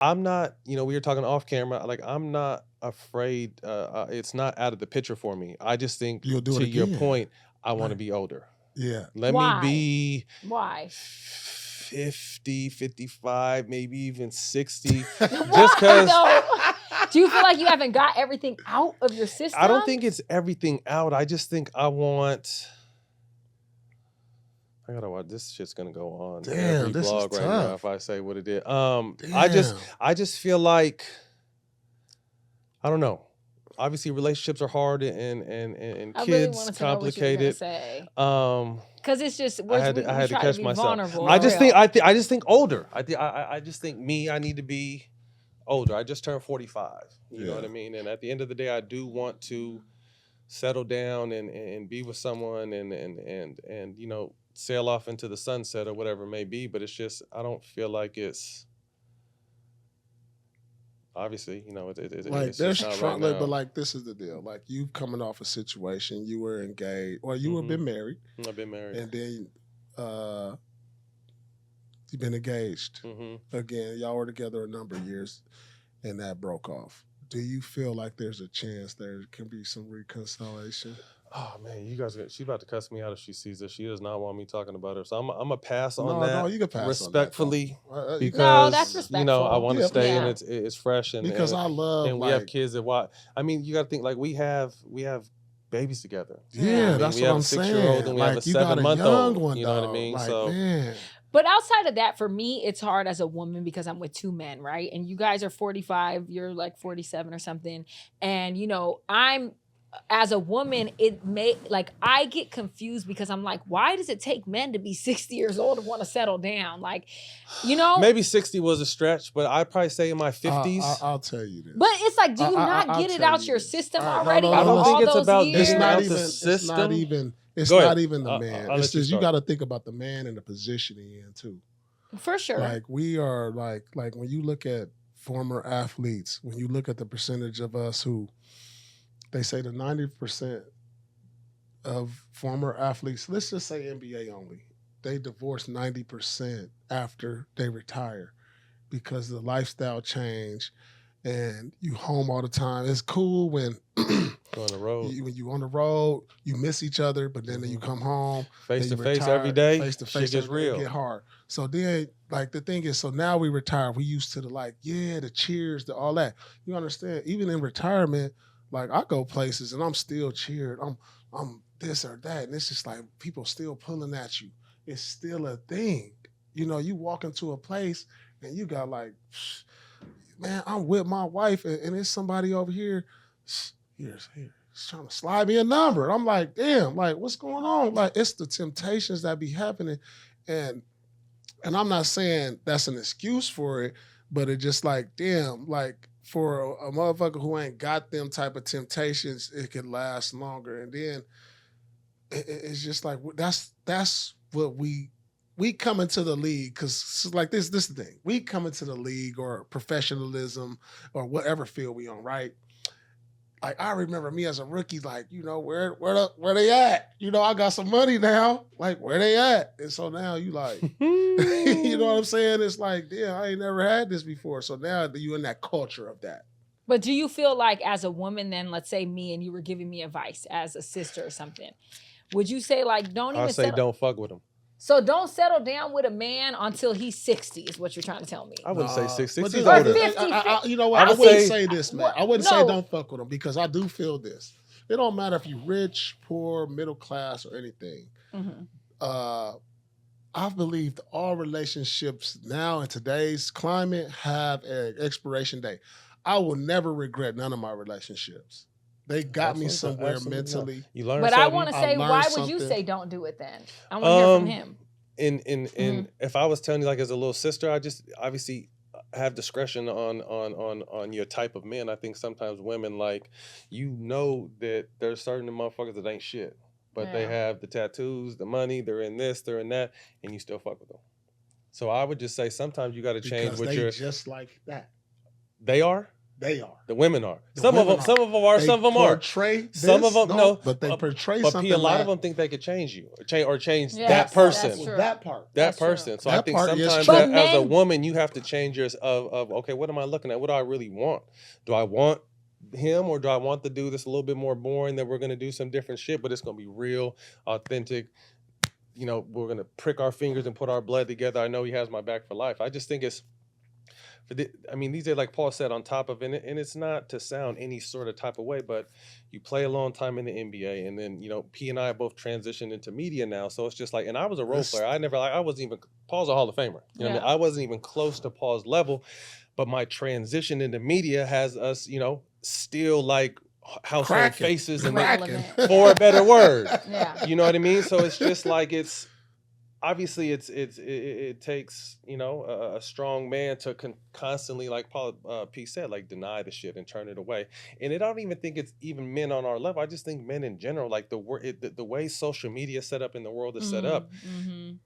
I'm not, we were talking off camera. Like, I'm not afraid. It's not out of the picture for me. I just think, You'll do it to your again. point, I want to Right. be older. Yeah. Let me Why? be Why? 50, 55, maybe even 60. Just Why because though? Do you feel like you haven't got everything out of your I system? don't think it's everything out. I just think I gotta watch this shit's gonna go on every Damn, this is vlog right now tough. if I say what it is. Damn. I just feel like I don't know. Obviously, relationships are hard and I really kids wanted to know what you were gonna complicated. say. Um, Cause it's just I we had to try to catch be myself. vulnerable I for just think real. I just think older. I just think I need to be older. I just turned 45. You know what I Yeah. mean? And at the end of the day, I do want to settle down and be with someone and sail off into the sunset or whatever it may be. But it's just I don't feel like it's obviously Like it's there's just not right but now. like this is the deal. Like you coming off a situation, you were engaged or you were Mm-hmm. been married, I've been married. and then you've been engaged Mm-hmm. again. Y'all were together a number of years, and that broke off. Do you feel like there's a chance there can be some reconciliation? Oh man, she about to cuss me out if she sees this. She does not want me talking about her, so I'm gonna pass on No, that you can pass respectfully on that. Though. You can No, pass that's on because that. I respectful. want to Yeah, stay and Yeah. it's fresh because I love and we have like kids that watch. I mean, you got to think like we have babies together. You know what I yeah, mean? that's We what have a I'm 6-year-old saying. and we have a Like you got a 7-month young old. one, You know what I dog. mean? Like So man, But outside of that, for me, it's hard as a woman because I'm with two men, right? And you guys are 45, you're like 47 or something. And I'm as a woman, it may like I get confused because I'm like, why does it take men to be 60 years old to want to settle down? Like, maybe 60 was a stretch, but I'd probably say in my 50s. I'll tell you this. But it's like, do you not I'll get it tell out you your this. system All right, no, already no, I no, after don't no. think all it's those about years? getting It's not out the even. It's not system. even. It's Go not ahead. even the man. I'll It's let you just you start. got to think about the man and the position he in too. For sure. Like we are like when you look at former athletes, when you look at the percentage of us who they say the 90% of former athletes, let's just say NBA only, they divorce 90% after they retire because the lifestyle change and you home all the time. It's cool when Go on the road. when you on the road, you miss each other, but then you Mhm. come home, Face then to you face every retire, day, face to shit face gets every day, it real. get hard. So then, like the thing is, so now we retire. We used to the cheers, all that. You understand? Even in retirement, like I go places and I'm still cheered. I'm this or that, and it's just like people still pulling at you. It's still a thing. You walk into a place and you got like, man, I'm with my wife, and it's somebody over here. Here's he's trying to slide me a number. I'm like, damn, like what's going on? Like it's the temptations that be happening, and I'm not saying that's an excuse for it, but it just like, damn, like for a motherfucker who ain't got them type of temptations, it could last longer. And then it's just like that's what we come into the league because like this is the thing. We come into the league or professionalism or whatever field we on, right? Like I remember me as a rookie, like where they at? I got some money now. Like where they at? And so now you like, you know what I'm saying? It's like, damn, I ain't never had this before. So now you in that culture of that. But do you feel like as a woman, then let's say me and you were giving me advice as a sister or something, would you say like don't I even say settle? don't fuck with him. So don't settle down with a man until he's 60 is what you're trying to tell me. I wouldn't say 60. But 60's Or older. 50. You know what? I I would wouldn't say- say this, man. What? I wouldn't say No. don't fuck with them because I do feel this. It don't matter if you're rich, poor, middle class, or anything. Mhm. I believe that all relationships now in today's climate have an expiration date. I will never regret none of my relationships. They got me Absolutely- somewhere absolutely not. mentally. You learn But I something. want to I say, learned why would you something. say don't do it then? I want to hear from him. In if I was telling you like as a little sister, I just obviously have discretion on your type of men. I think sometimes women like that there's certain motherfuckers that ain't shit, but they Yeah. have the tattoos, the money, they're in this, they're in that, and you still fuck with them. So I would just say sometimes you got to change Because what they you're. just like that. They are. They are. The women are. The Some of women them, some of them are, They some of them aren't. portray Some of this, them, no, but they portray But something. P, a lot like, of them think they could change you or change Yes, that that's person. true. that part. That That's true. person. So I That think part is sometimes true. But as a men- woman, you have to change yours of okay, what am I looking at? What do I really want? Do I want him or do I want the dude that's a little bit more boring that we're gonna do some different shit, but it's gonna be real, authentic. You know, we're gonna prick our fingers and put our blood together. I know he has my back for life. I just think it's I mean, these are like Paul said on top of it, and it's not to sound any sort of type of way, but you play a long time in the NBA, and then P and I both transitioned into media now, so it's just like, and I was a role player. I wasn't even Paul's a Hall of Famer. You know what I mean? I wasn't even close to Paul's level, but my transition into media has us, still like household Cracking. faces and Relevant. for a better word. Yeah. You know what I mean? So it's just like obviously it takes a strong man to constantly, like Paul P said, like deny the shit and turn it away. And I don't even think it's even men on our level. I just think men in general, like the way social media is set up and the world is set up,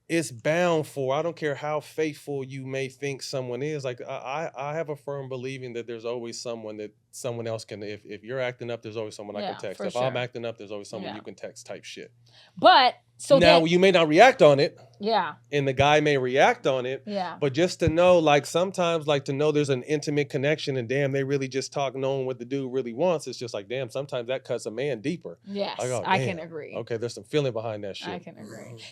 it's bound for, I don't care how faithful you may think someone is, like I have a firm believing that there's always someone that someone else can, if you're acting up, there's always someone I can text. If I'm acting up, there's always someone you can text type shit. But so now then, you may not react on it. Yeah. And the guy may react on it. Yeah. But just to know, like sometimes, like to know there's an intimate connection and damn, they really just talk knowing what the dude really wants. It's just like, damn, sometimes that cuts a man deeper. Yes, Like, oh, I damn. can agree. Okay, there's some feeling behind that shit. I can agree.